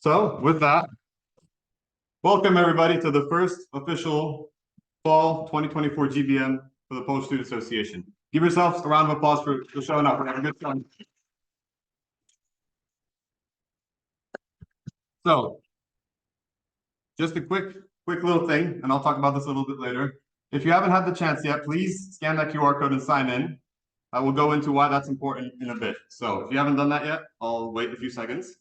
So with that, welcome everybody to the first official Fall 2024 GBM for the Polish Student Association. Give yourselves a round of applause for showing up. We're having a good fun. So just a quick little thing, and I'll talk about this a little bit later. If you haven't had the chance yet, please scan that QR code and sign in. I will go into why that's important in a bit. So if you haven't done that yet, I'll wait a few seconds.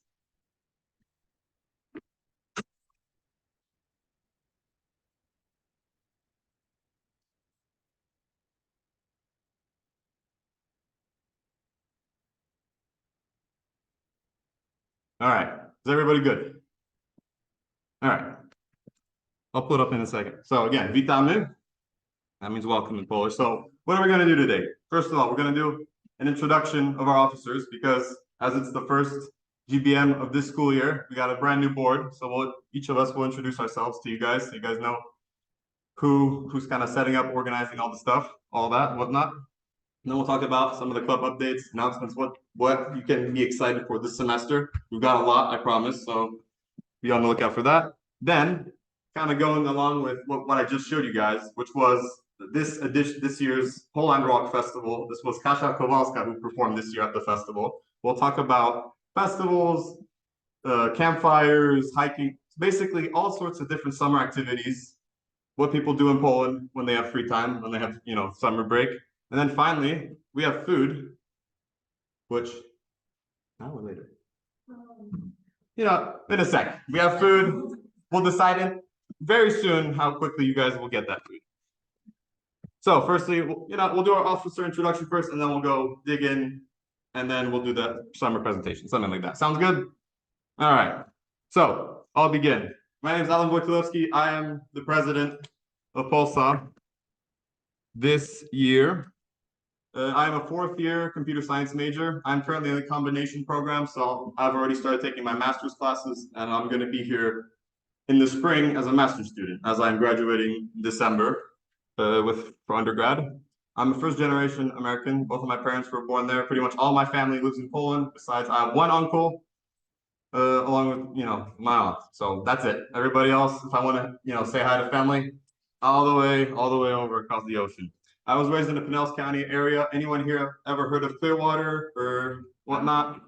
All right, is everybody good? All right, I'll put up in a second. So again, witamy. That means welcome in Polish. So what are we going to do today? First of all, we're going to do an introduction of our officers because as it's the first GBM of this school year, we got a brand new board. So each of us will introduce ourselves to you guys so you guys know who's kind of setting up, organizing all the stuff, all that, whatnot. And then we'll talk about some of the club updates, announcements, what you can be excited for this semester. We've got a lot, I promise. So be on the lookout for that. Then kind of going along with what I just showed you guys, which was this year's Poland Rock Festival. This was Kasia Kowalska who performed this year at the festival. We'll talk about festivals, campfires, hiking, basically all sorts of different summer activities, what people do in Poland when they have free time, when they have, summer break. And then finally, we have food, which now or later. In a sec. We have food. We'll decide it very soon how quickly you guys will get that food. So firstly, we'll do our officer introduction first, and then we'll go dig in, and then we'll do the summer presentation, something like that. Sounds good? All right. So I'll begin. My name is Alan Wojciechowski. I am the president of POLSA this year. I'm a fourth-year computer science major. I'm currently in the combination program, so I've already started taking my master's classes, and I'm going to be here in the spring as a master's student, as I'm graduating in December for undergrad. I'm a first-generation American. Both of my parents were born there. Pretty much all my family lives in Poland. Besides, I have one uncle, along with my aunt. So that's it. Everybody else, if I want to say hi to family, all the way over across the ocean. I was raised in the Pinellas County area. Anyone here ever heard of Clearwater or whatnot?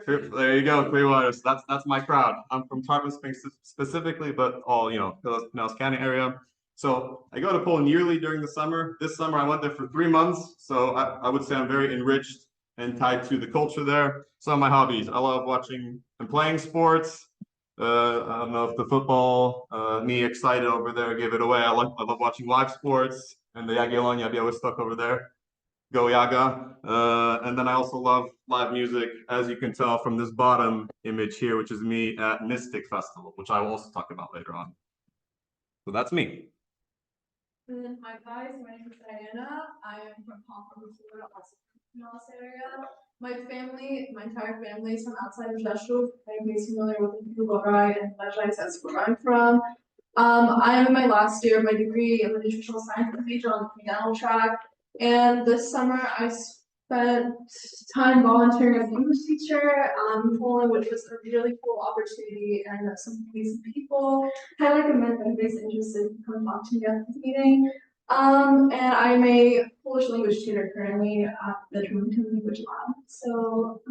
There you go, Clearwater. So that's my crowd. I'm from Tarpon Springs specifically, but all Pinellas County area. So I go to Poland yearly during the summer. This summer I went there for 3 months. So I would say I'm very enriched and tied to the culture there. Some of my hobbies: I love watching and playing sports. I don't know if the football, me excited over there, give it away. I love watching live sports and the Jagiellonia Białystok over there. Go Yaga. And then I also love live music, as you can tell from this bottom image here, which is me at Mystic Festival, which I will also talk about later on. So that's me. Hi guys, my name is Diana. I am from Palm Florida, also from the area. My entire family is from outside of Rzeszów. Everybody's familiar with the Loraj and Leżajsk, that's where I'm from. I am in my last year of my degree in the nutritional science major on the dental track. And this summer I spent time volunteering as an English teacher in Poland, which was a really cool opportunity, and some amazing people. I recommend that anybody's interested to come talk to me at this meeting. And I'm a Polish language tutor currently at the Wilmington Language Lab. So,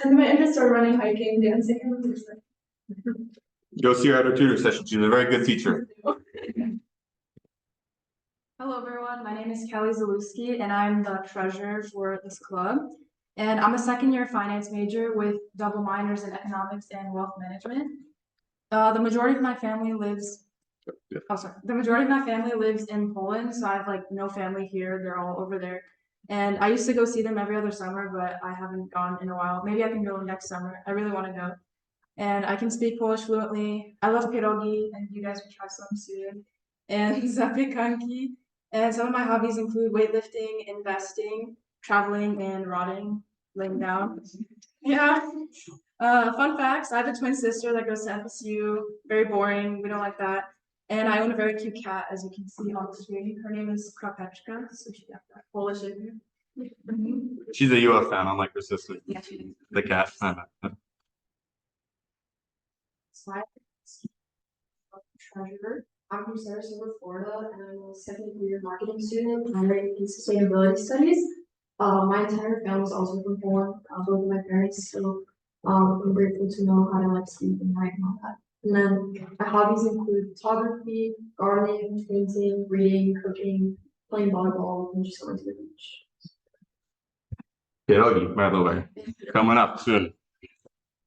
and my interests are running, hiking, dancing, and music. Go see her at her tutor session. She's a very good teacher. Hello everyone, my name is Kelly Zaluski and I'm the treasurer for this club. And I'm a second-year finance major with double minors in economics and wealth management. The majority of my family lives in Poland, so I have no family here. They're all over there. And I used to go see them every other summer, but I haven't gone in a while. Maybe I can go next summer. I really want to go. And I can speak Polish fluently. I love pierogi, and you guys will try some soon. And zapiekanki. And some of my hobbies include weightlifting, investing, traveling, and rotting, laying down. Yeah. Fun facts: I have a twin sister that goes to FSU. Very boring. We don't like that. And I own a very cute cat, as you can see on the screen. Her name is Kropeczka, so she got that Polish in here. She's a UF fan, unlike her sister. Yeah, she is. The cat. Hi. Treasurer. I'm from Sarasota, Florida, and I'm a second year marketing student minoring in sustainability studies. My entire family is also from Poland, both of my parents, so I'm grateful to know how to like speak and write and all that. And then my hobbies include photography, gardening, painting, reading, cooking, playing volleyball, and just going to the beach. Pierogi, by the way, coming up soon.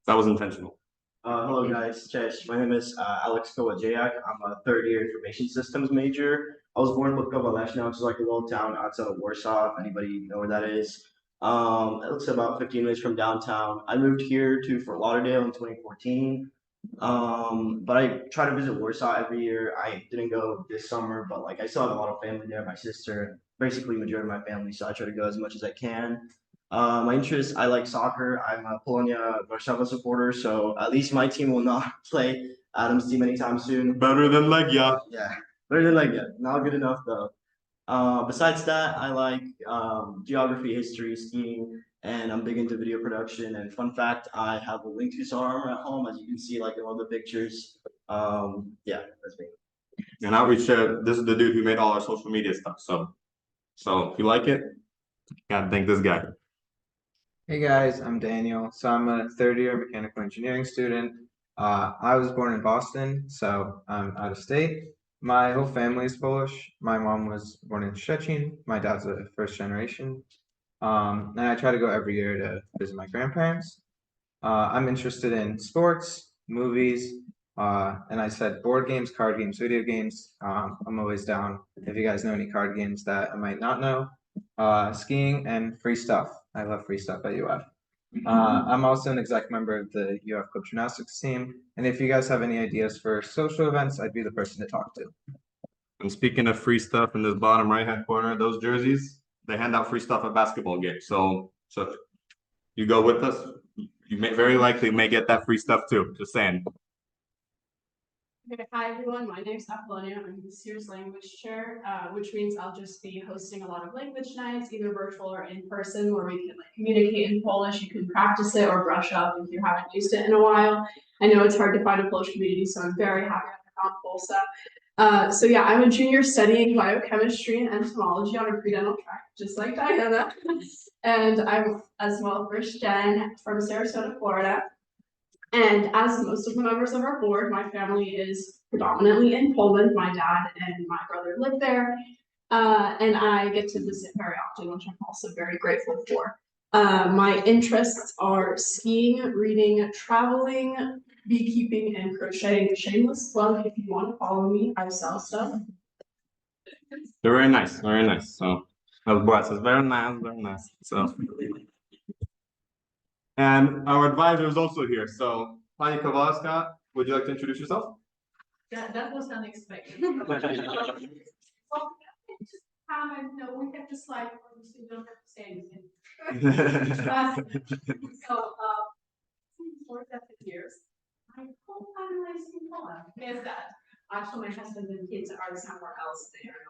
That was intentional. Hello guys, Cześć. My name is Alex Kołodziejak. I'm a third year information systems major. I was born in Lipkowa Leszno, which is like a little town outside of Warsaw, if anybody know where that is. It's about 15 minutes from downtown. I moved here to Fort Lauderdale in 2014. But I try to visit Warsaw every year. I didn't go this summer, but like I still have a lot of family there, my sister, basically majority of my family, so I try to go as much as I can. My interests, I like soccer. I'm a Polonia Warszawa supporter, so at least my team will not play Adam's team anytime soon. Better than Legia. Yeah, better than like not good enough though. Besides that, I like geography, history, skiing, and I'm big into video production. And fun fact, I have a Link to armor at home, as you can see, like in all the pictures. Yeah, that's me. And Outreach, this is the dude who made all our social media stuff. So if you like it, gotta thank this guy. Hey guys, I'm Daniel. So I'm a third year mechanical engineering student. I was born in Boston, so I'm out of state. My whole family is Polish. My mom was born in Szczecin. My dad's a first generation. And I try to go every year to visit my grandparents. I'm interested in sports, movies, and I said board games, card games, video games. I'm always down if you guys know any card games that I might not know. Skiing and free stuff. I love free stuff at UF. I'm also an exec member of the UF Club Gymnastics team. And if you guys have any ideas for social events, I'd be the person to talk to. And speaking of free stuff in this bottom right-hand corner, those jerseys, they hand out free stuff at basketball games. So if you go with us, you may very likely may get that free stuff too. Just saying. Okay, hi everyone, my name is Apollonia. I'm the Sears language chair, which means I'll just be hosting a lot of language nights, either virtual or in person, where we can like communicate in Polish. You can practice it or brush up if you haven't used it in a while. I know it's hard to find a Polish community, so I'm very happy I found POLSA. So yeah, I'm a junior studying biochemistry and entomology on a pre-dental track, just like Diana. And I'm as well first gen from Sarasota, Florida. And as most of the members of our board, my family is predominantly in Poland. My dad and my brother live there. And I get to visit very often, which I'm also very grateful for. My interests are skiing, reading, traveling, beekeeping, and crocheting. Shameless plug, if you want to follow me, I sell stuff. They're very nice, very nice. So as Brad says, very nice, very nice. So and our advisor is also here. So Pani Kowalska, would you like to introduce yourself? That was unexpected. Well, just comment, no, we have to slide for you, so you don't have to say anything. So, for 7 years, I co-finalized in Poland. Yes, that. Actually, my husband and kids are somewhere else there.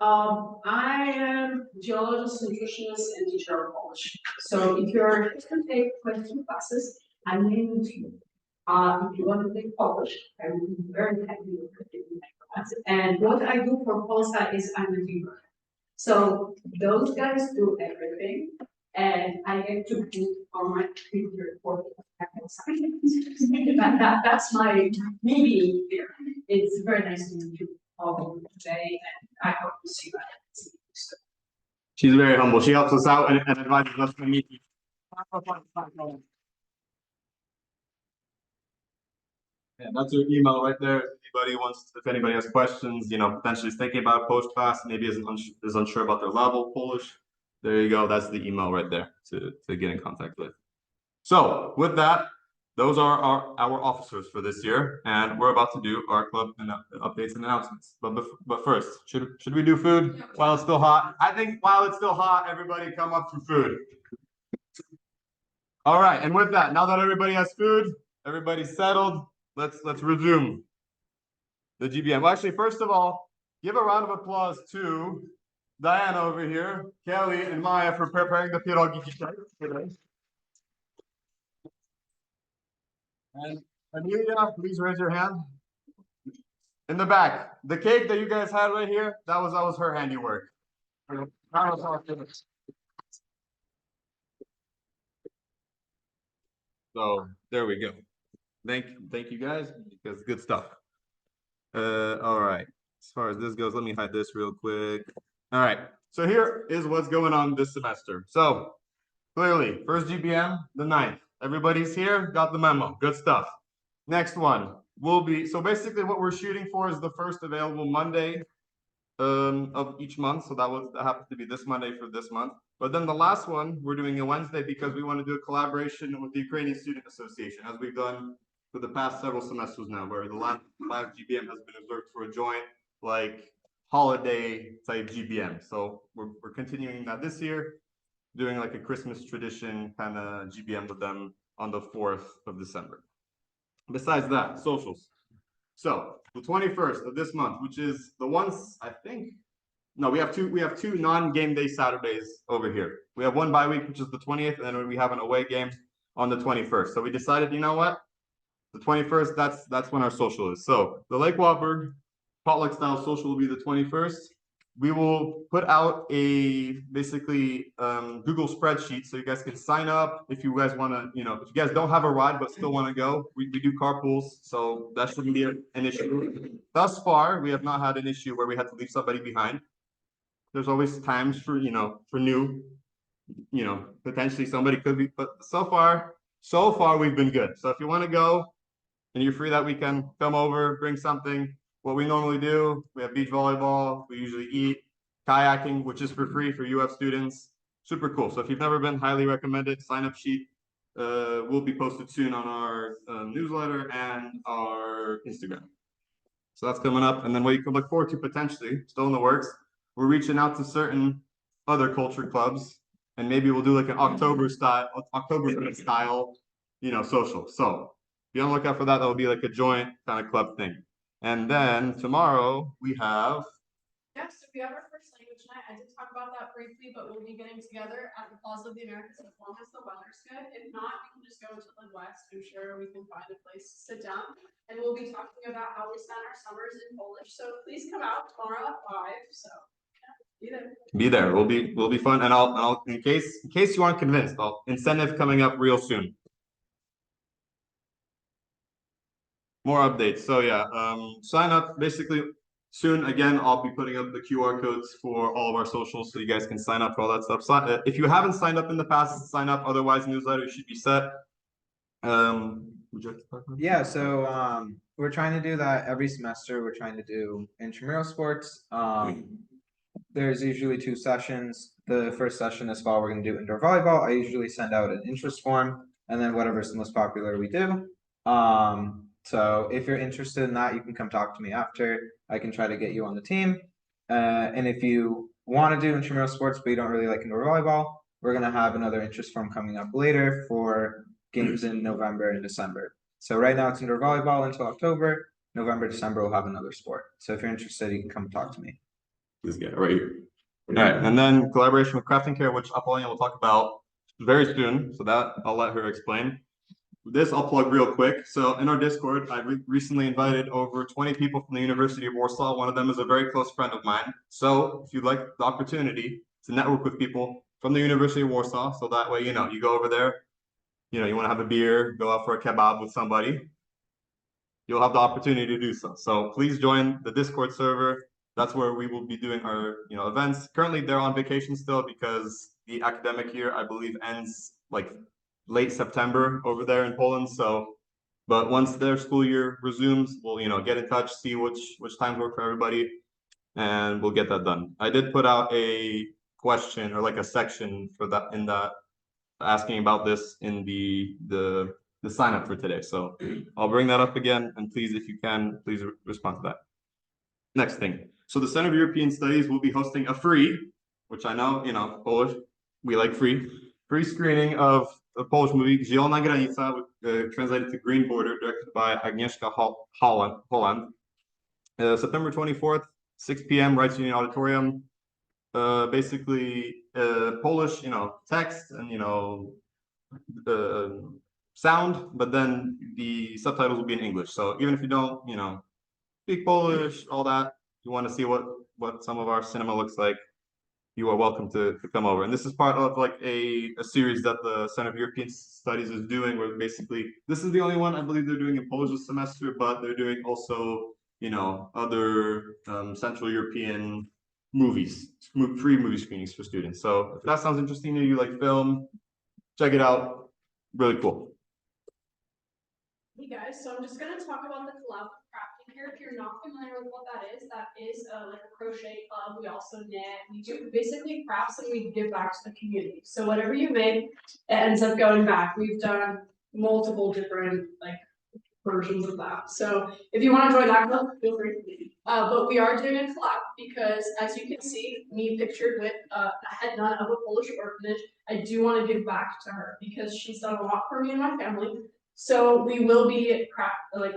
I am geologist, nutritionist, and teacher of Polish. So if you're just gonna take question classes, I'm named you. If you want to take Polish, I will be very happy to take my class. And what I do for POLSA is I'm a viewer. So those guys do everything, and I get to put on my computer for that's my maybe here. It's very nice to meet you all today, and I hope to see you at She's very humble. She helps us out and advises us to meet. Yeah, that's your email right there. If anybody has questions, potentially is thinking about post class, maybe is unsure about their level Polish. There you go. That's the email right there to get in contact with. So with that, those are our officers for this year, and we're about to do our club and updates and announcements. But first, should we do food while it's still hot? I think while it's still hot, everybody come up for food. All right, and with that, now that everybody has food, everybody's settled. Let's resume the GBM. Well, actually, first of all, give a round of applause to Diana over here, Kelly, and Maya for preparing the pierogi today. And Amelia, please raise your hand. In the back, the cake that you guys had right here, that was her handiwork. So there we go. Thank you guys, because good stuff. All right. As far as this goes, let me hide this real quick. All right. So here is what's going on this semester. So clearly, first GBM, the 9th. Everybody's here, got the memo. Good stuff. Next one will be, so basically what we're shooting for is the first available Monday of each month. So that happens to be this Monday for this month. But then the last one, we're doing a Wednesday because we want to do a collaboration with the Ukrainian Student Association, as we've done for the past several semesters now, where the last GBM has been observed for a joint, like, holiday type GBM. So we're continuing that this year, doing like a Christmas tradition kind of GBM with them on the 4th of December. Besides that, socials. So the 21st of this month, which is the ones I think, no, we have two non-game day Saturdays over here. We have one bye week, which is the 20th, and then we have an away game on the 21st. So we decided, you know what? The 21st, that's when our social is. So the Lake Wahlberg potluck style social will be the 21st. We will put out a basically Google spreadsheet so you guys can sign up if you guys want to, if you guys don't have a ride but still want to go. We do carpools, so that shouldn't be an issue. Thus far, we have not had an issue where we had to leave somebody behind. There's always times for new, potentially somebody could be, but so far we've been good. So if you want to go and you're free that weekend, come over, bring something. What we normally do, we have beach volleyball, we usually eat, kayaking, which is for free for UF students. Super cool. So if you've never been, highly recommended. Sign up sheet will be posted soon on our newsletter and our Instagram. So that's coming up. And then what you can look forward to potentially, still in the works, we're reaching out to certain other culture clubs, and maybe we'll do like an October style, social. So be on the lookout for that. That will be like a joint kind of club thing. And then tomorrow we have. Yes, so we have our first language night. I did talk about that briefly, but we'll be getting together at the POLSA of the Americas as long as the weather's good. If not, we can just go to the West. I'm sure we can find a place to sit down. And we'll be talking about how we spend our summers in Polish. So please come out tomorrow at 5. So yeah, be there. We'll be fun. And I'll in case you aren't convinced, incentive coming up real soon. More updates. So yeah, sign up basically soon. Again, I'll be putting up the QR codes for all of our socials so you guys can sign up for all that stuff. If you haven't signed up in the past, sign up. Otherwise, newsletter should be set. Would you like to talk about? Yeah, so we're trying to do that every semester. We're trying to do intramural sports. There's usually 2 sessions. The first session this fall, we're going to do indoor volleyball. I usually send out an interest form, and then whatever's the most popular we do. So if you're interested in that, you can come talk to me after. I can try to get you on the team. And if you want to do intramural sports, but you don't really like indoor volleyball, we're going to have another interest form coming up later for games in November and December. So right now it's indoor volleyball until October. November, December, we'll have another sport. So if you're interested, you can come talk to me. This guy right here. All right, and then collaboration with Crafting Care, which Apollonia will talk about very soon. So that I'll let her explain. This I'll plug real quick. So in our Discord, I recently invited over 20 people from the University of Warsaw. One of them is a very close friend of mine. So if you'd like the opportunity to network with people from the University of Warsaw, so that way, you go over there, you want to have a beer, go out for a kebab with somebody, you'll have the opportunity to do so. So please join the Discord server. That's where we will be doing our, events. Currently, they're on vacation still because the academic year, I believe, ends like late September over there in Poland. So, but once their school year resumes, we'll, get in touch, see which times work for everybody, and we'll get that done. I did put out a question or like a section for that in that asking about this in the sign up for today. So I'll bring that up again, and please, if you can, please respond to that. Next thing. So the Center of European Studies will be hosting a free, which I know, Polish, we like free screening of a Polish movie, Zielona Granica, translated to Green Border, directed by Agnieszka Holland. September 24th, 6 p.m., Rights Union Auditorium. Basically, Polish, text and, sound, but then the subtitles will be in English. So even if you don't, you know, speak Polish, all that, you want to see what some of our cinema looks like, you are welcome to come over. And this is part of like a series that the Center for European Studies is doing, where basically this is the only one I believe they're doing in Polish this semester, but they're doing also, you know, other Central European movies, free movie screenings for students. So if that sounds interesting to you, like film, check it out. Really cool. Hey guys, so I'm just gonna talk about the collaborative crafting here. If you're not familiar with what that is like a crochet club. We also knit. We do basically crafts that we give back to the community. So whatever you make, it ends up going back. We've done multiple different like versions of that. So if you want to join that club, feel free. But we are doing a collab because, as you can see, me pictured with a head nun of a Polish orphanage. I do want to give back to her because she's done a lot for me and my family. So we will be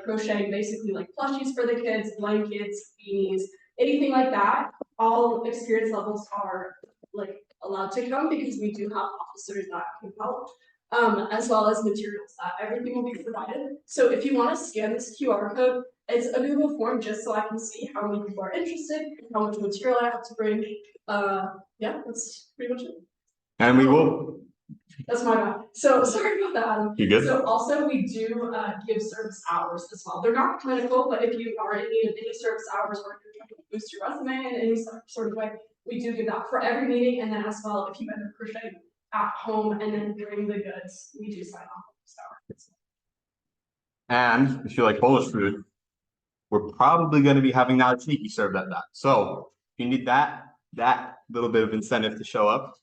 crocheting basically like plushies for the kids, blankets, beanies, anything like that. All experience levels are like allowed to come because we do have officers that can help. As well as materials that everything will be provided. So if you want to scan this QR code, it's a Google form just so I can see how many people are interested, how much material I have to bring. Yeah, that's pretty much it. And we will. That's my bad. So sorry about that, Adam. You good? So also we do give service hours as well. They're not clinical, but if you are in need of any service hours or if you're trying to boost your resume in any sort of way, we do give that for every meeting. And then as well, if you end up crocheting at home and then bring the goods, we do sign off on those hours. And if you like Polish food, we're probably going to be having naleśniki served at that. So if you need that little bit of incentive to show up,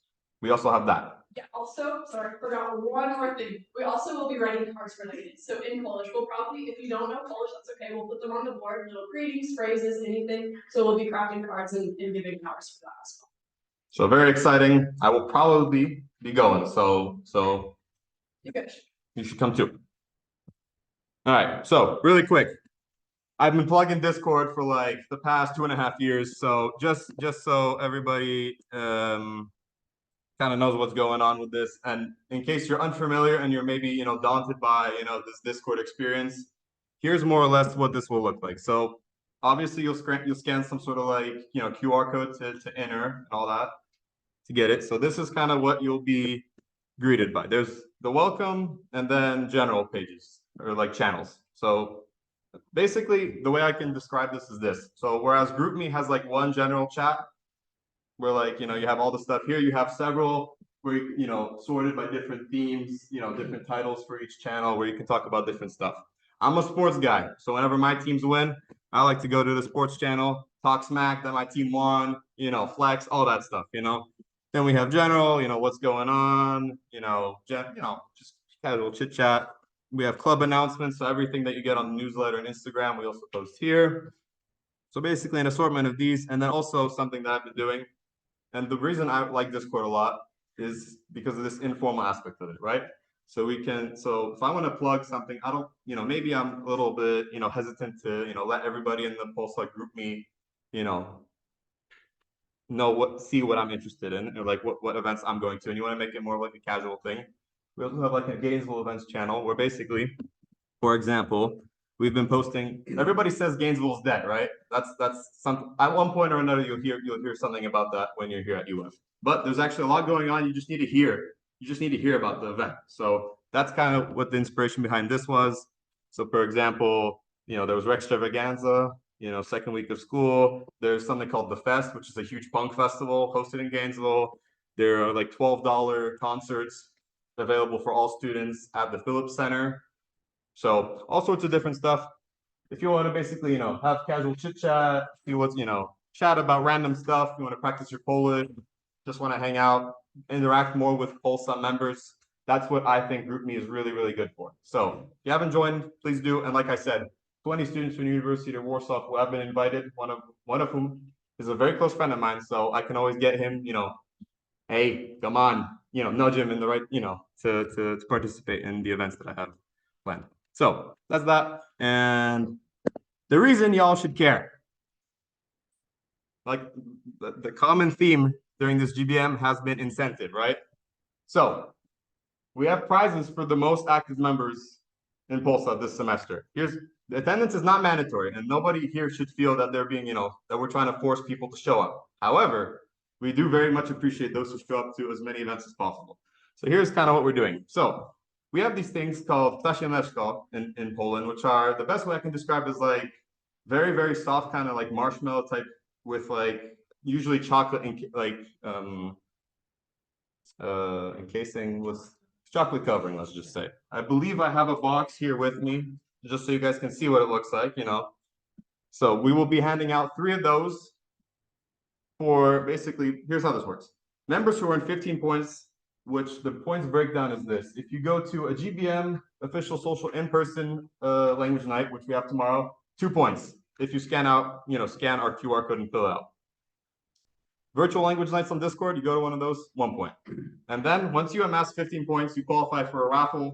we also have that. Yeah, also, sorry, I forgot one more thing. We also will be writing cards for the kids. So in Polish, we'll probably, if you don't know Polish, that's okay. We'll put them on the board, little greetings, phrases, anything. So we'll be crafting cards and giving hours for that as well. So very exciting. I will probably be going. So you should come too. All right. So really quick, I've been plugging Discord for like the past 2.5 years. So just so everybody kind of knows what's going on with this, and in case you're unfamiliar and you're maybe daunted by this Discord experience, here's more or less what this will look like. So obviously you'll scan some sort of like QR code to enter and all that to get it. So this is kind of what you'll be greeted by. There's the welcome and then general pages or like channels. So basically the way I can describe this is this. So whereas GroupMe has like one general chat where like you have all the stuff, here you have several where sorted by different themes, different titles for each channel where you can talk about different stuff. I'm a sports guy, so whenever my teams win, I like to go to the sports channel, talk smack that my team won, flex, all that stuff, Then we have general, what's going on, just casual chit chat. We have club announcements, so everything that you get on the newsletter and Instagram, we also post here. So basically an assortment of these, and then also something that I've been doing. And the reason I like Discord a lot is because of this informal aspect of it, right? So if I want to plug something, I don't, maybe I'm a little bit, hesitant to, let everybody in the POLSA GroupMe, see what I'm interested in or like what events I'm going to, and you want to make it more like a casual thing. We also have like a Gainesville events channel where basically, for example, we've been posting. Everybody says Gainesville's dead, right? That's something. At one point or another, you'll hear something about that when you're here at UF. But there's actually a lot going on. You just need to hear. You just need to hear about the event. So that's kind of what the inspiration behind this was. So for example, there was Rextravaganza. Second week of school. There's something called The Fest, which is a huge punk festival hosted in Gainesville. There are like $12 concerts available for all students at the Phillips Center. So all sorts of different stuff. If you want to basically, have casual chit chat, see what's, chat about random stuff, you want to practice your Polish, just want to hang out, interact more with POLSA members. That's what I think GroupMe is really, really good for. So if you haven't joined, please do. And like I said, 20 students from the University of Warsaw who have been invited, one of whom is a very close friend of mine. So I can always get him, hey, come on, nudge him in the right, to participate in the events that I have planned. So that's that. And the reason y'all should care, like the common theme during this GBM has been incentive, right? So we have prizes for the most active members in POLSA this semester. The attendance is not mandatory, and nobody here should feel that they're being, that we're trying to force people to show up. However, we do very much appreciate those who show up to as many events as possible. So here's kind of what we're doing. So we have these things called ptasiemeczko in Poland, which are, the best way I can describe is like very, very soft, kind of like marshmallow type with like usually chocolate encasing with chocolate covering, let's just say. I believe I have a box here with me, just so you guys can see what it looks like, So we will be handing out 3 of those for basically, here's how this works. Members who earn 15 points, which the points breakdown is this. If you go to a GBM official social in-person language night, which we have tomorrow, 2 points. If you scan our QR code and fill it out. Virtual language nights on Discord, you go to one of those, 1 point. And then once you amass 15 points, you qualify for a raffle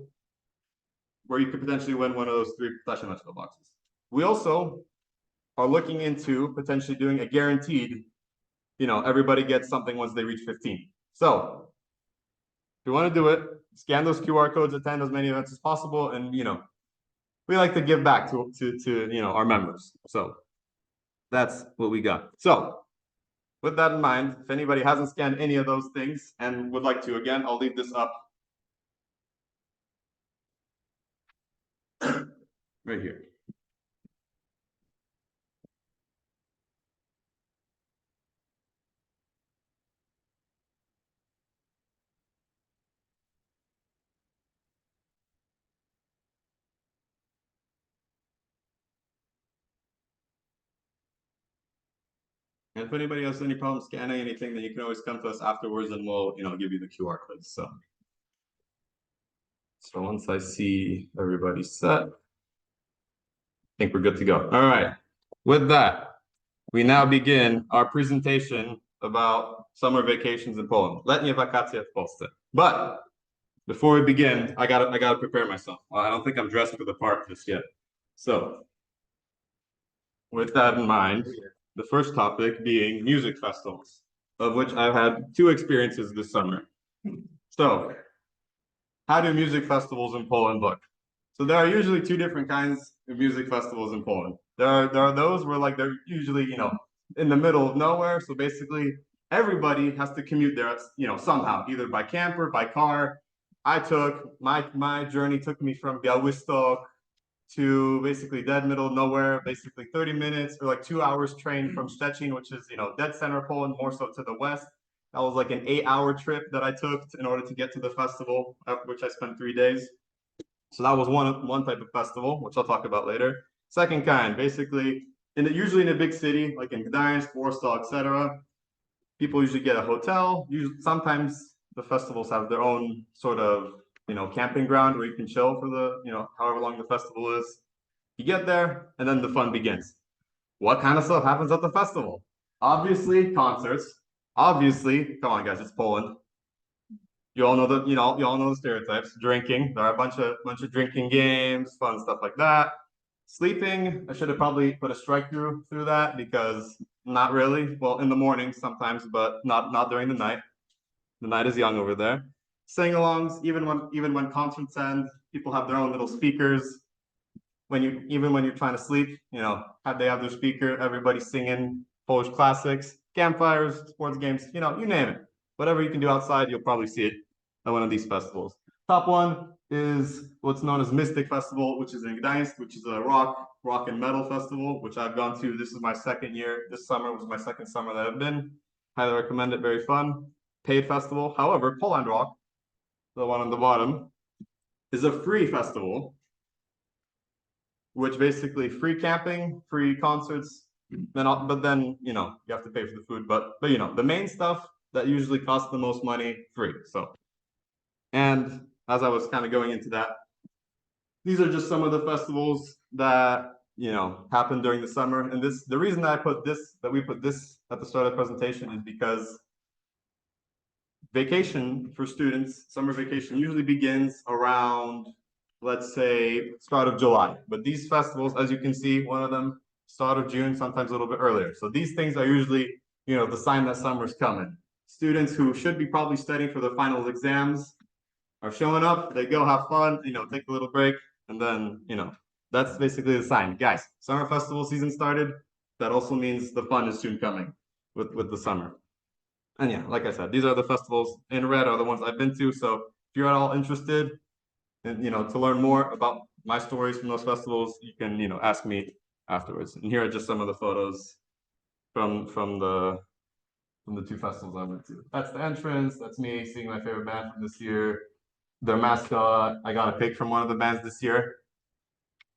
where you could potentially win one of those 3 ptasiemeczko boxes. We also are looking into potentially doing a guaranteed, everybody gets something once they reach 15. So if you want to do it, scan those QR codes, attend as many events as possible, and we like to give back to our members. So that's what we got. So with that in mind, if anybody hasn't scanned any of those things and would like to, again, I'll leave this up right here. And if anybody has any problem scanning anything, then you can always come to us afterwards and we'll, give you the QR codes. So once I see everybody set, I think we're good to go. All right. With that, we now begin our presentation about summer vacations in Poland. Letnie wakacje w Polsce. But before we begin, I gotta prepare myself. I don't think I'm dressed for the part just yet. So with that in mind, the first topic being music festivals, of which I've had 2 experiences this summer. So how do music festivals in Poland look? So there are usually 2 different kinds of music festivals in Poland. There are those where like they're usually, in the middle of nowhere. So basically everybody has to commute there, somehow, either by camper, by car. My journey took me from Białystok to basically dead middle of nowhere, basically 30 minutes or like 2 hours train from Szczecin, which is, dead center Poland, more so to the west. That was like an 8-hour trip that I took in order to get to the festival, which I spent 3 days. So that was one type of festival, which I'll talk about later. Second kind, basically, usually in a big city, like in Gdańsk, Warsaw, etc. People usually get a hotel. Sometimes the festivals have their own sort of, camping ground where you can chill for the, however long the festival is. You get there, and then the fun begins. What kind of stuff happens at the festival? Obviously, concerts. Obviously, come on, guys, it's Poland. You all know the stereotypes. Drinking. There are a bunch of drinking games, fun stuff like that. Sleeping. I should have probably put a strike through that because not really. Well, in the morning sometimes, but not during the night. The night is young over there. Sing-alongs. Even when concerts end, people have their own little speakers. Even when you're trying to sleep, they have their speaker. Everybody singing Polish classics, campfires, sports games. You name it. Whatever you can do outside, you'll probably see it at one of these festivals. Top one is what's known as Mystic Festival, which is in Gdańsk, which is a rock and metal festival, which I've gone to. This is my second year. This summer was my second summer that I've been. Highly recommend it. Very fun. Paid festival. However, Poland Rock, the one on the bottom, is a free festival, which basically free camping, free concerts. But then you have to pay for the food. But the main stuff that usually costs the most money, free. So, and as I was kind of going into that, these are just some of the festivals that happen during the summer. And the reason that we put this at the start of the presentation is because vacation for students, summer vacation usually begins around, let's say, start of July. But these festivals, as you can see, one of them start of June, sometimes a little bit earlier. So these things are usually, the sign that summer's coming. Students who should be probably studying for the finals exams are showing up, they go have fun, take a little break, and then, that's basically the sign. Guys, summer festival season started. That also means the fun is soon coming with the summer. And yeah, like I said, these are the festivals in red are the ones I've been to. So if you're at all interested and to learn more about my stories from those festivals, you can, ask me afterwards. And here are just some of the photos from the two festivals I went to. That's the entrance. That's me seeing my favorite band from this year. Their mascot. I got a pic from one of the bands this year.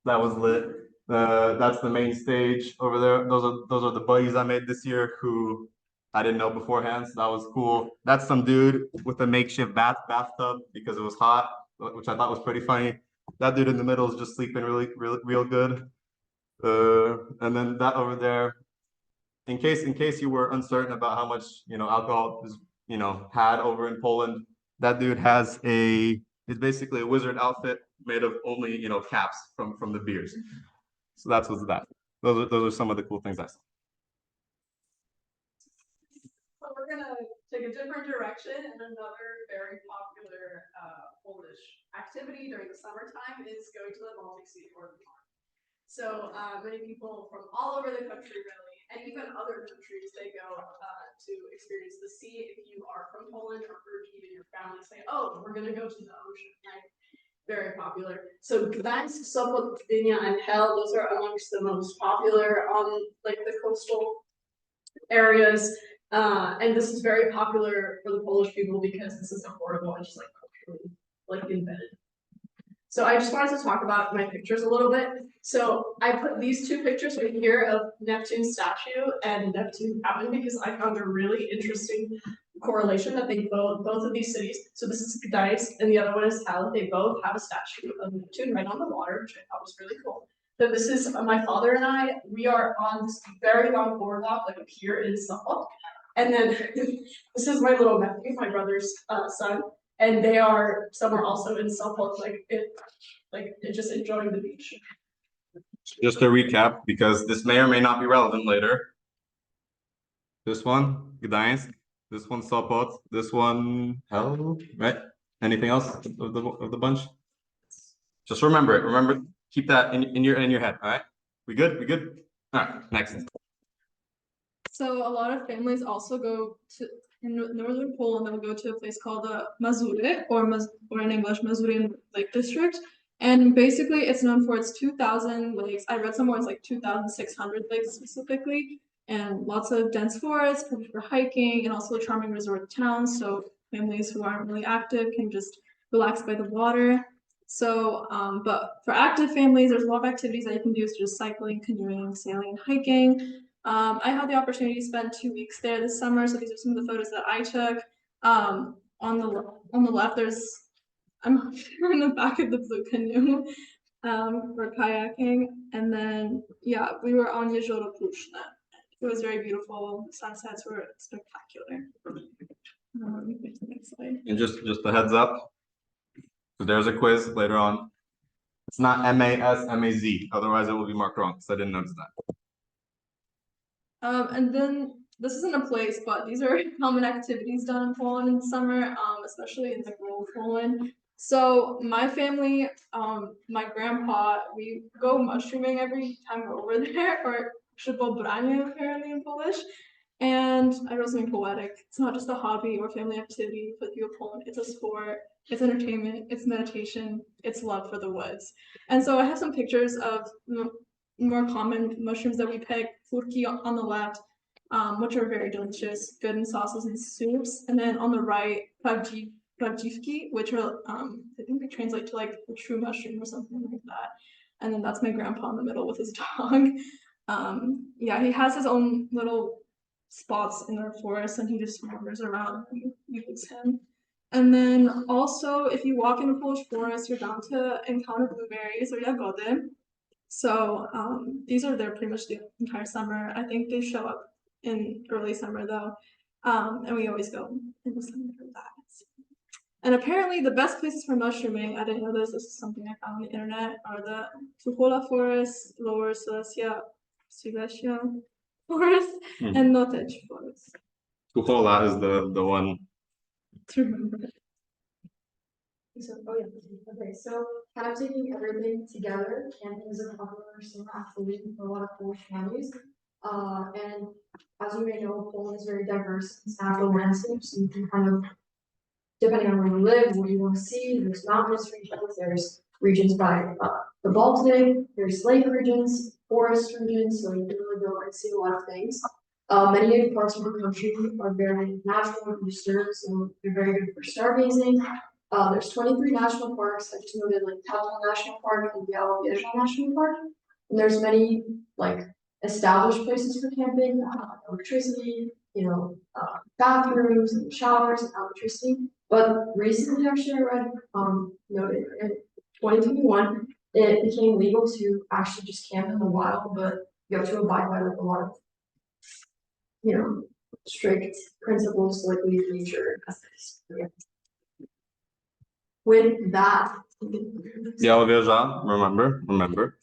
That was lit. That's the main stage over there. Those are the buddies I made this year who I didn't know beforehand. So that was cool. That's some dude with a makeshift bathtub because it was hot, which I thought was pretty funny. That dude in the middle is just sleeping real good. And then that over there, in case you were uncertain about how much alcohol is had over in Poland, that dude it's basically a wizard outfit made of only caps from the beers. So that's what's that. Those are some of the cool things I saw. So we're gonna take a different direction, and another very popular Polish activity during the summertime is going to the Baltic Sea or the pond. So many people from all over the country, really, and even other countries, they go to experience the sea. If you are from Poland, or even your family say, "Oh, we're gonna go to the ocean," right? Very popular. So Gdańsk, Sopot, Gdynia, and Hel, those are amongst the most popular on like the coastal areas. And this is very popular for the Polish people because this is affordable and just like culturally like embedded. So I just wanted to talk about my pictures a little bit. So I put these two pictures right here of Neptune's statue and Neptune cabin because I found a really interesting correlation that they both of these cities. So this is Gdańsk and the other one is Hel. They both have a statue of Neptune right on the water, which I thought was really cool. So this is my father and I. We are on this very long boardwalk, like a pier in Suffolk. And then this is my little nephew, my brother's son. And they are somewhere also in Suffolk, just enjoying the beach. Just to recap, because this may or may not be relevant later. This one, Gdańsk. This one, Sopot. This one, Hell. Right? Anything else of the bunch? Just remember it. Remember, keep that in your head. All right. We good? We good? All right. Next. So a lot of families also go to in northern Poland. They'll go to a place called Mazury, or in English Mazurian Lake District. And basically, it's known for its 2,000 lakes. I read somewhere it's like 2,600 lakes specifically, and lots of dense forests, perfect for hiking, and also a charming resort town. So families who aren't really active can just relax by the water. So, but for active families, there's a lot of activities that you can do, such as cycling, canoeing, sailing, and hiking. I had the opportunity to spend 2 weeks there this summer, so these are some of the photos that I took. On the left, I'm in the back of the blue canoe for kayaking, and then yeah, we were on Jezioro Puszne. It was very beautiful. The sunsets were spectacular. Next slide. And just a heads up, so there's a quiz later on. It's not M-A-S, M-A-Z. Otherwise, it will be marked wrong. So I didn't notice that. And then this isn't a place, but these are common activities done in Poland in summer, especially in the rural Poland. So my family, my grandpa, we go mushrooming every time we're over there, or grzybobranie apparently in Polish. And I wrote something poetic. It's not just a hobby or family activity for people of Poland. It's a sport, it's entertainment, it's meditation, it's love for the woods. And so I have some pictures of more common mushrooms that we pick, furki on the left, which are very delicious, good in sauces and soups. And then on the right, prawdziwki, which are, I think they translate to like the true mushroom or something like that. And then that's my grandpa in the middle with his dog. Yeah, he has his own little spots in the forest and he just wanders around and uses him. And then also, if you walk in a Polish forest, you're bound to encounter blueberries or jagody. So these are there pretty much the entire summer. I think they show up in early summer though. And we always go in the summer for that. And apparently the best places for mushrooming, I didn't know this is something I found on the internet, are the Tuchola Forest, Lower Silesia Forest, and Noteć Forest. Tuchola is the one. To remember. So, oh yeah, okay, so kind of taking everything together, camping is a popular summer activity for a lot of Polish families. And as you may know, Poland is very diverse in its natural landscape, so you can kind of, depending on where you live, what you want to see, there's mountainous regions, there's regions by the Baltic, there's lake regions, forest regions, so you can really go and see a lot of things. Many parts of the country are very natural and preserved, so they're very good for stargazing. There's 23 national parks. I just noted like Taupo National Park and Białowieża National Park. And there's many like established places for camping, electricity, bathrooms and showers and electricity. But recently, actually, I read, noted in 2021, it became legal to actually just camp in the wild, but you have to abide by like a lot of, strict principles like leave nature. Yeah. With that, Białowieża, remember.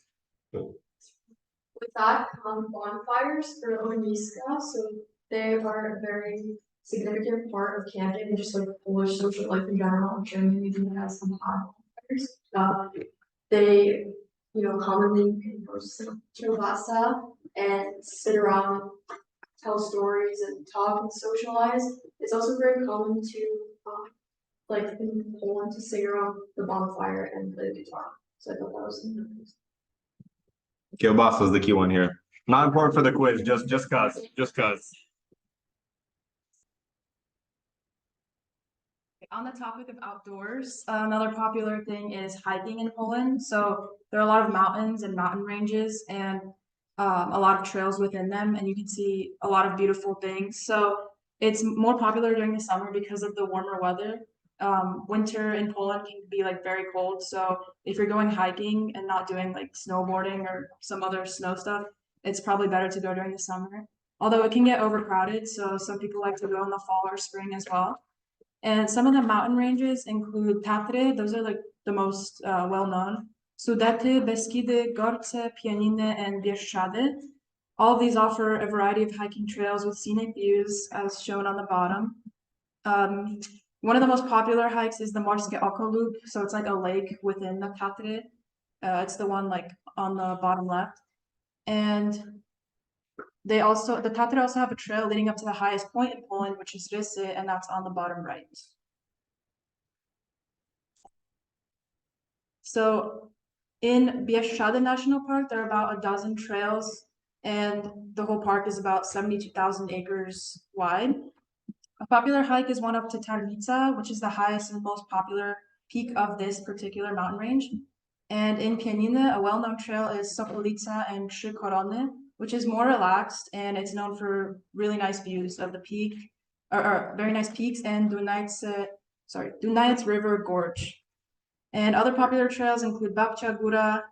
with that come bonfires or ogniska, so they are a very significant part of camping and just like Polish social life in general. Germany even has some bonfires. They, commonly you can go to Kielbasa and sit around, tell stories and talk and socialize. It's also very common to like in Poland to sing around the bonfire and play the guitar. So I thought that was nice. Kielbasa is the key one here. Not important for the quiz, just cause. On the topic of outdoors, another popular thing is hiking in Poland. So there are a lot of mountains and mountain ranges and a lot of trails within them, and you can see a lot of beautiful things. So it's more popular during the summer because of the warmer weather. Winter in Poland can be like very cold. So if you're going hiking and not doing like snowboarding or some other snow stuff, it's probably better to go during the summer. Although it can get overcrowded, so some people like to go in the fall or spring as well. And some of the mountain ranges include Tatry, those are like the most well-known. Sudety, Beskidy, Gorce, Pianiny, and Bieszczady. All of these offer a variety of hiking trails with scenic views as shown on the bottom. One of the most popular hikes is the Morskie Oko Loop, so it's like a lake within the Tatry. It's the one like on the bottom left. And the Tatry also have a trail leading up to the highest point in Poland, which is Rysy, and that's on the bottom right. So in Bieszczady National Park, there are about a dozen trails, and the whole park is about 72,000 acres wide. A popular hike is one up to Tarnica, which is the highest and most popular peak of this particular mountain range. And in Pianiny, a well-known trail is Sokolica and Trzy Korony, which is more relaxed, and it's known for really nice views of the peak, or very nice peaks, and Dunajec River Gorge. And other popular trails include Babcia Góra,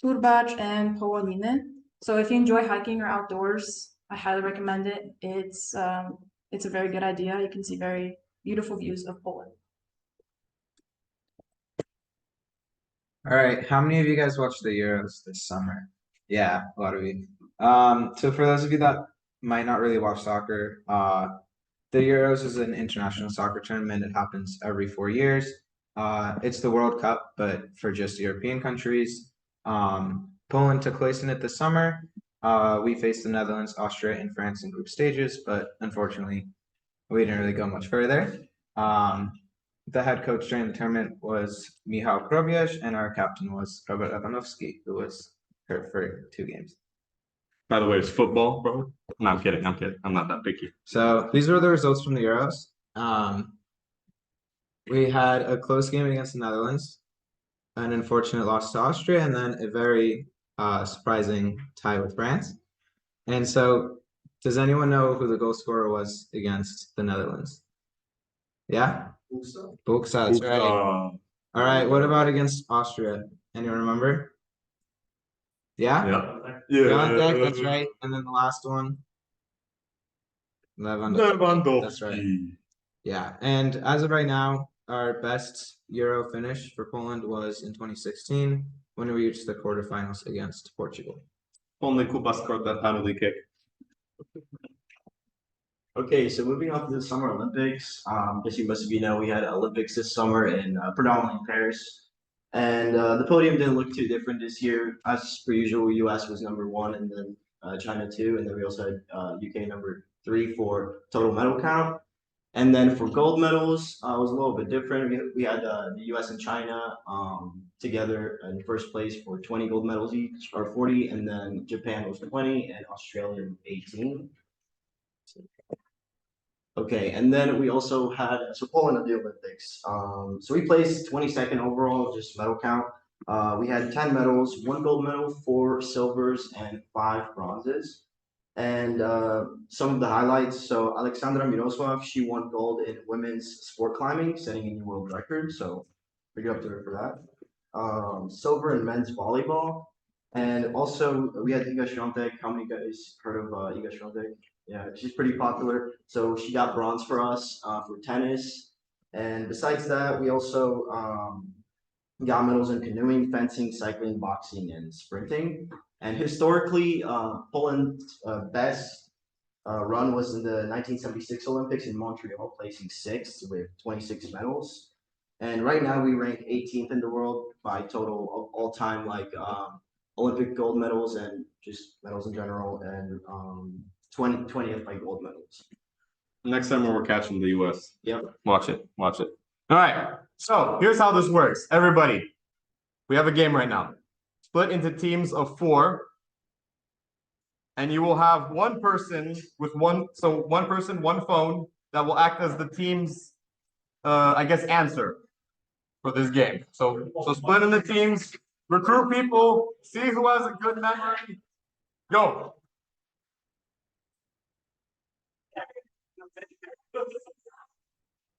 Turbacz, and Połoniny. So if you enjoy hiking or outdoors, I highly recommend it. It's a very good idea. You can see very beautiful views of Poland. All right, how many of you guys watched the Euros this summer? Yeah, a lot of you. So for those of you that might not really watch soccer, the Euros is an international soccer tournament. It happens every 4 years. It's the World Cup, but for just European countries. Poland took place in it this summer. We faced the Netherlands, Austria, and France in group stages, but unfortunately, we didn't really go much further. The head coach during the tournament was Michał Krobiesz, and our captain was Robert Lewandowski, who was hurt for 2 games. By the way, it's football, bro. No, I'm kidding. I'm not that picky. So these were the results from the Euros. We had a close game against the Netherlands, an unfortunate loss to Austria, and then a very surprising tie with France. And so, does anyone know who the goal scorer was against the Netherlands? Yeah? Buksa, that's right. All right, what about against Austria? Anyone remember? Yeah? Levantek, that's right. And then the last one? Lewandowski. That's right. Yeah, and as of right now, our best Euro finish for Poland was in 2016 when we reached the quarterfinals against Portugal. Only Kuba scored that penalty kick. Okay, so moving on to the Summer Olympics, as you most of you know, we had Olympics this summer in predominantly Paris. And the podium didn't look too different this year. As per usual, US was number one and then China two. And then we also had UK number three for total medal count. And then for gold medals, it was a little bit different. We had the US and China together in first place for 20 gold medals each, or 40. And then Japan was 20 and Australia 18. Okay, and then we also had so Poland at the Olympics. So we placed 22nd overall, just medal count. We had 10 medals, one gold medal, four silvers, and five bronzes. And some of the highlights. So Alexandra Miroslav, she won gold in women's sport climbing, setting a new world record. So big up to her for that. Silver in men's volleyball. And also we had Iga Świątek. How many guys heard of Iga Świątek? Yeah, she's pretty popular. So she got bronze for us for tennis. And besides that, we also got medals in canoeing, fencing, cycling, boxing, and sprinting. And historically, Poland's best run was in the 1976 Olympics in Montreal, placing sixth with 26 medals. And right now we rank 18th in the world by total all-time Olympic gold medals and just medals in general, and 20th by gold medals. Next time we're catching the US. Yep. Watch it. Watch it. All right. So here's how this works. Everybody, we have a game right now. Split into teams of 4. And you will have one person with one person, one phone that will act as the team's, I guess, answer for this game. So split in the teams, recruit people, see who has a good memory. Go.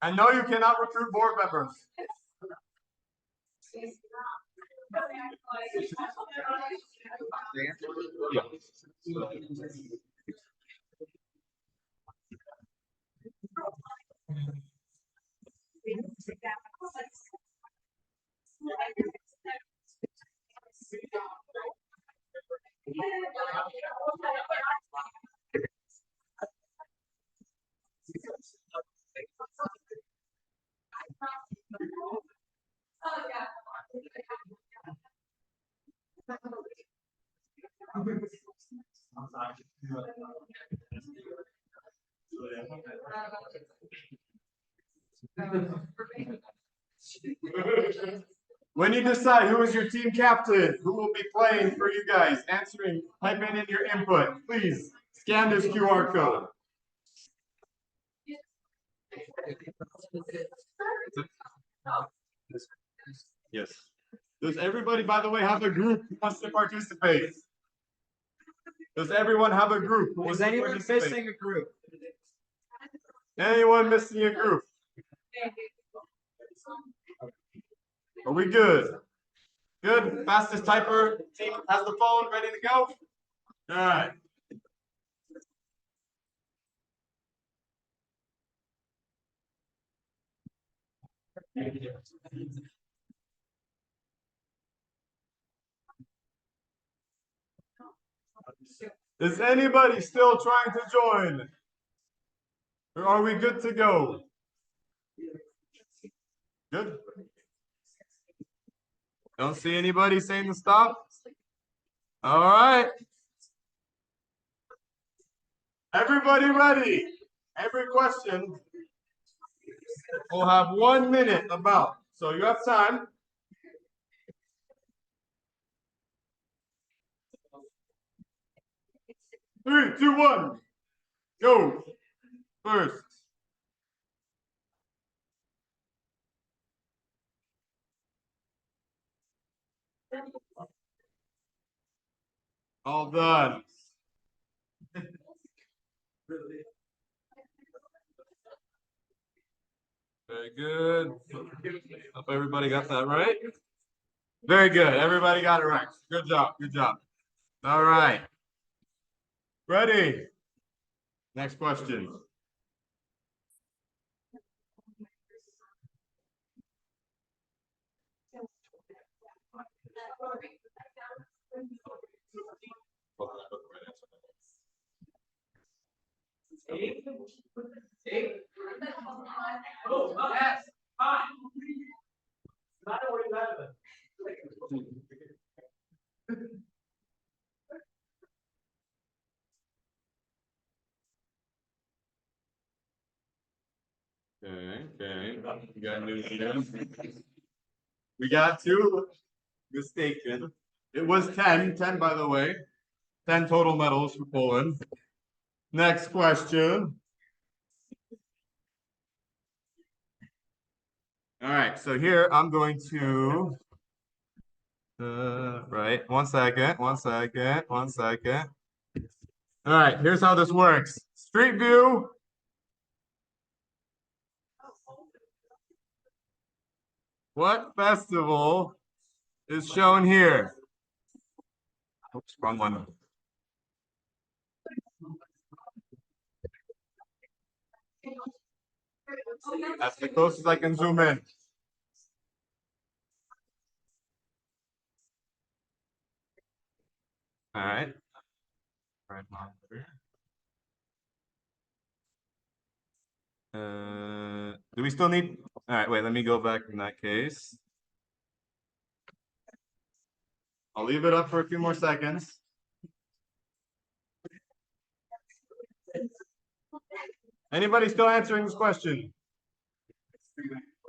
And no, you cannot recruit board members. When you decide who is your team captain, who will be playing for you guys, answering, type in your input. Please scan this QR code. Yes. Does everybody, by the way, have a group who wants to participate? Does everyone have a group? Who wants Is to anyone participate? missing a group? Anyone missing a group? Are we good? Good. Fastest typer team has the phone ready to go. All right. Is anybody still trying to join? Or are we good to go? Good. Don't see anybody saying to stop. All right. Everybody ready? Every question will have 1 minute about. So you have time. Three, two, one. Go. First. All done. Very good. Hope everybody got that right. Very good. Everybody got it right. Good job. Good job. All right. Ready? Next question. Okay. We got new leaders. We got two mistaken. It was 10 by the way. 10 total medals for Poland. Next question. All right, so here I'm going to right, 1 second. All right, here's how this works. Street view. What festival is shown here? Oops, wrong one. That's the closest I can zoom in. All right. Do we still need? All right, wait, let me go back in that case. I'll leave it up for a few more seconds. Anybody still answering this question?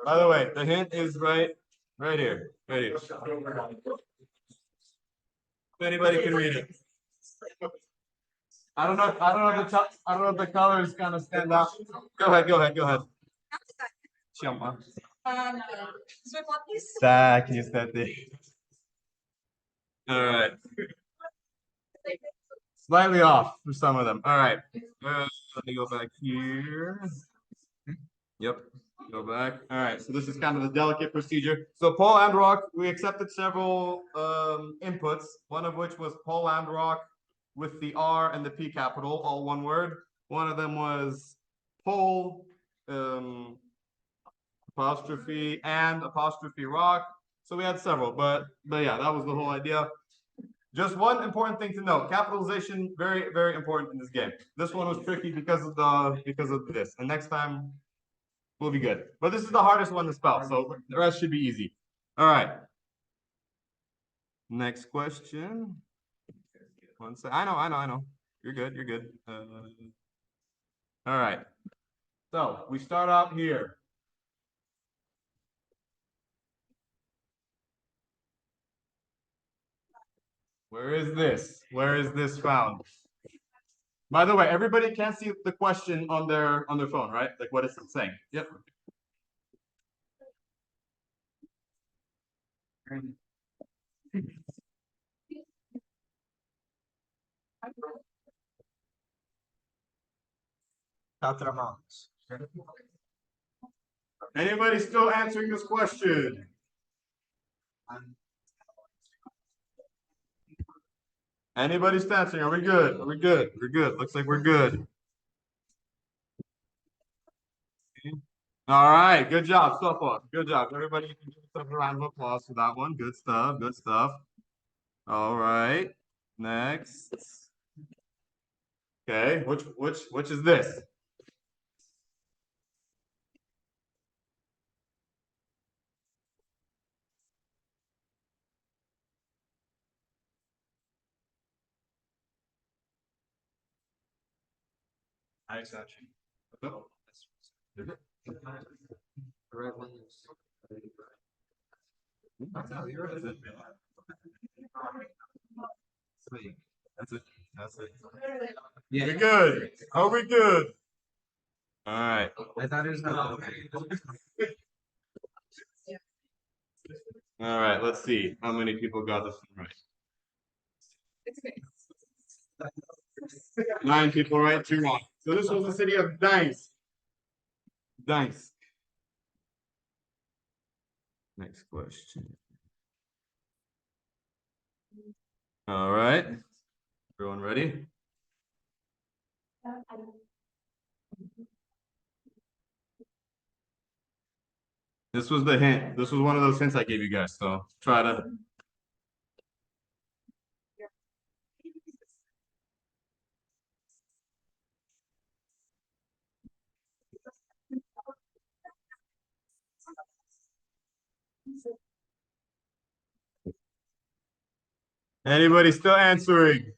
By the way, the hint is right here. If anybody can read it. I don't know if the colors kind of stand out. Go ahead. Chama. Tak, niestety. All right. Slightly off for some of them. All right. Let me go back here. Yep. Go back. All right. So this is kind of the delicate procedure. So Paul and Rock, we accepted several inputs, one of which was Paul and Rock with the R and the P capital, all one word. One of them was Paul apostrophe and apostrophe Rock. So we had several, but yeah, that was the whole idea. Just one important thing to note: capitalization, very, very important in this game. This one was tricky because of this, and next time we'll be good. But this is the hardest one to spell, so the rest should be easy. All right. Next question. One sec. I know. You're good. All right. So we start out here. Where is this? Where is this found? By the way, everybody can see the question on their phone, right? Like what is it saying? Yep. Anybody still answering this question? Anybody still answering? Are we good? We're good. Looks like we're good. All right, good job so far. Good job. Everybody can give yourself a round of applause for that one. Good stuff. All right. Next. Okay, which is this? Ice action. That's it. Yeah. We're good. Are we good? All right. I thought it was not. All right, let's see how many people got this one right. 9 people right, 2 wrong. So this was the city of Gdańsk. Gdańsk. Next question. All right. Everyone ready? This was the hint. This was one of those hints I gave you guys. So try to. Anybody still answering?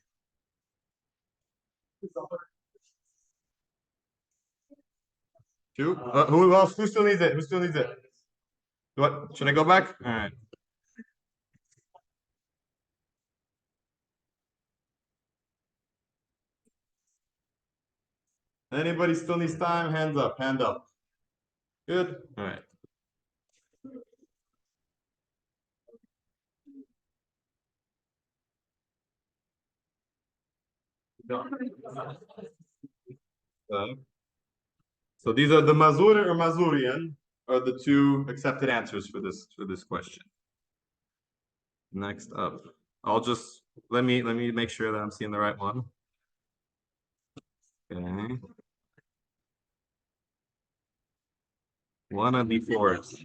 Two? Who else? Who still needs it? Who still needs it? What? Should I go back? All right. Anybody still needs time? Hands up, hand up. Good. All right. So these are the Mazuri or Mazurian are the two accepted answers for this question. Next up, I'll just let me make sure that I'm seeing the right one. Okay. One of the forests.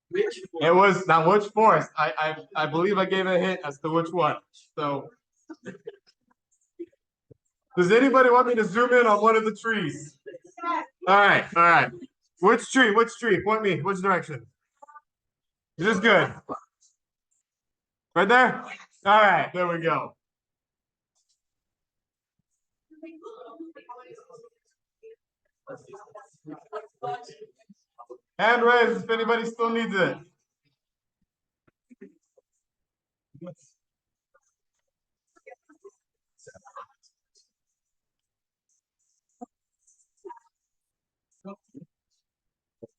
It was now which forest? I believe I gave a hint as to which one. So does anybody want me to zoom in on one of the trees? All right, all right. Which tree? Which tree? Point me. Which direction? This is good. Right there? All right, there we go. Hand raised if anybody still needs it.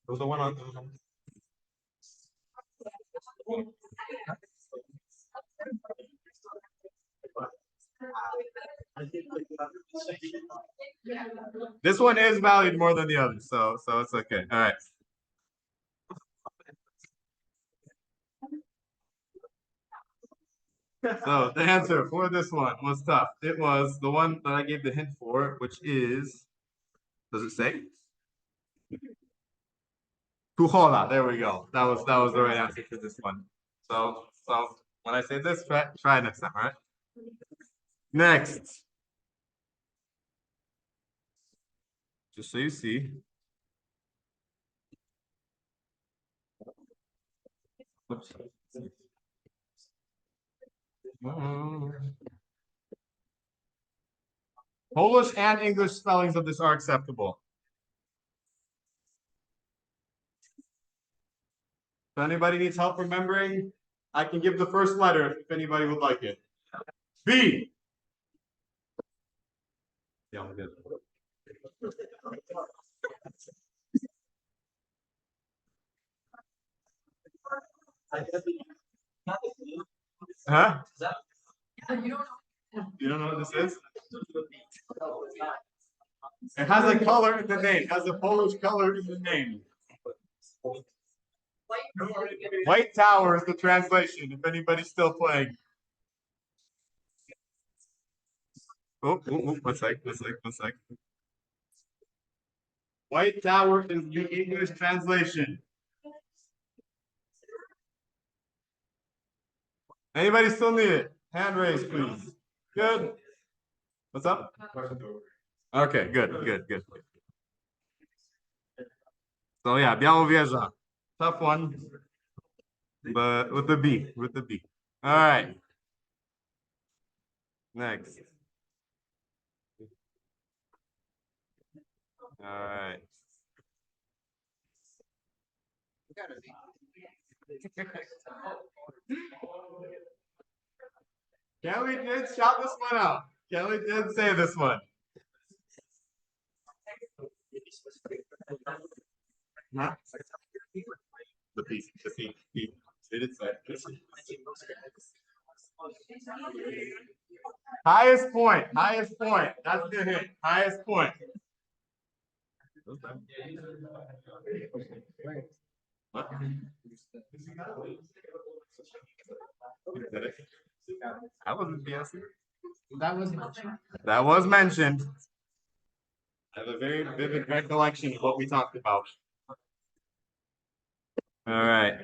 Was the one on? This one is valued more than the others, so it's okay. All right. So the answer for this one was tough. It was the one that I gave the hint for, which is, does it say? Pujola. There we go. That was the right answer for this one. So when I say this, try next time, all right? Next. Just so you see. Oops. Polish and English spellings of this are acceptable. If anybody needs help remembering, I can give the first letter if anybody would like it. B. Yeah, I'm good. Huh? You don't know what this is? It has a color in the name. It has a Polish color in the name. White Tower is the translation, if anybody's still playing. Oh, one sec. White Tower is the English translation. Anybody still need it? Hand raise, please. Good. What's up? Okay, good. So yeah, Białowieża. Tough one. But with the B. All right. Next. All right. Kelly did shout this one out. Kelly did say this one. Huh? The P. Did it say? Highest point. That's the hint. Highest point. What? I wasn't guessing. That was mentioned. I have a very vivid recollection of what we talked about. All right.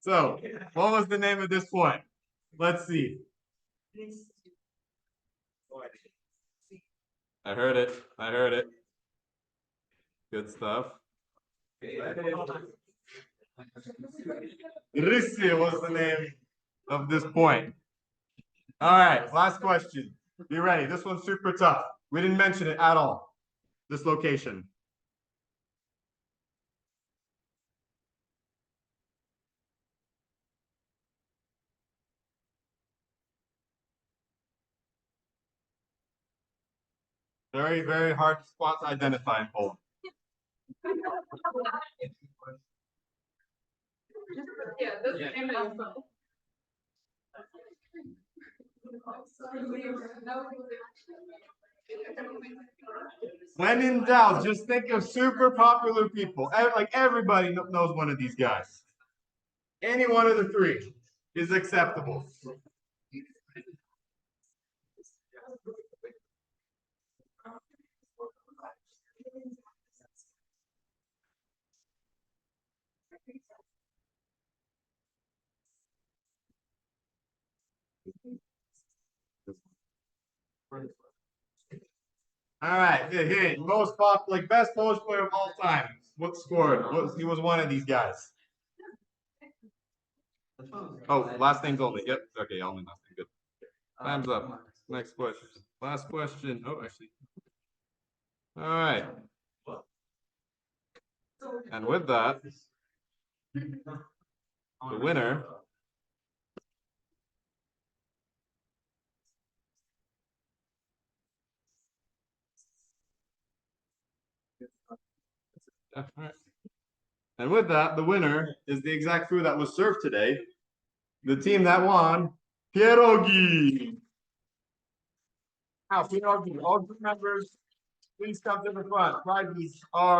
So, what was the name of this point? Let's see. I heard it. Good stuff. Rissi was the name of this point. All right, last question. Be ready. This one's super tough. We didn't mention it at all. This location. Very, very hard spot to identify in Poland. When in doubt, just think of super popular people. Like everybody knows one of these guys. Any one of the three is acceptable. All right, here, most like best Polish player of all time. What scored? He was one of these guys. Oh, last names only. Yep. Okay, only last name. Good. Time's up. Next question. Last question. Oh, actually. All right. And with that, the winner and with that, the winner is the exact food that was served today. The team that won, pierogi. Now, pierogi, all group members, please come to the front. Prizes are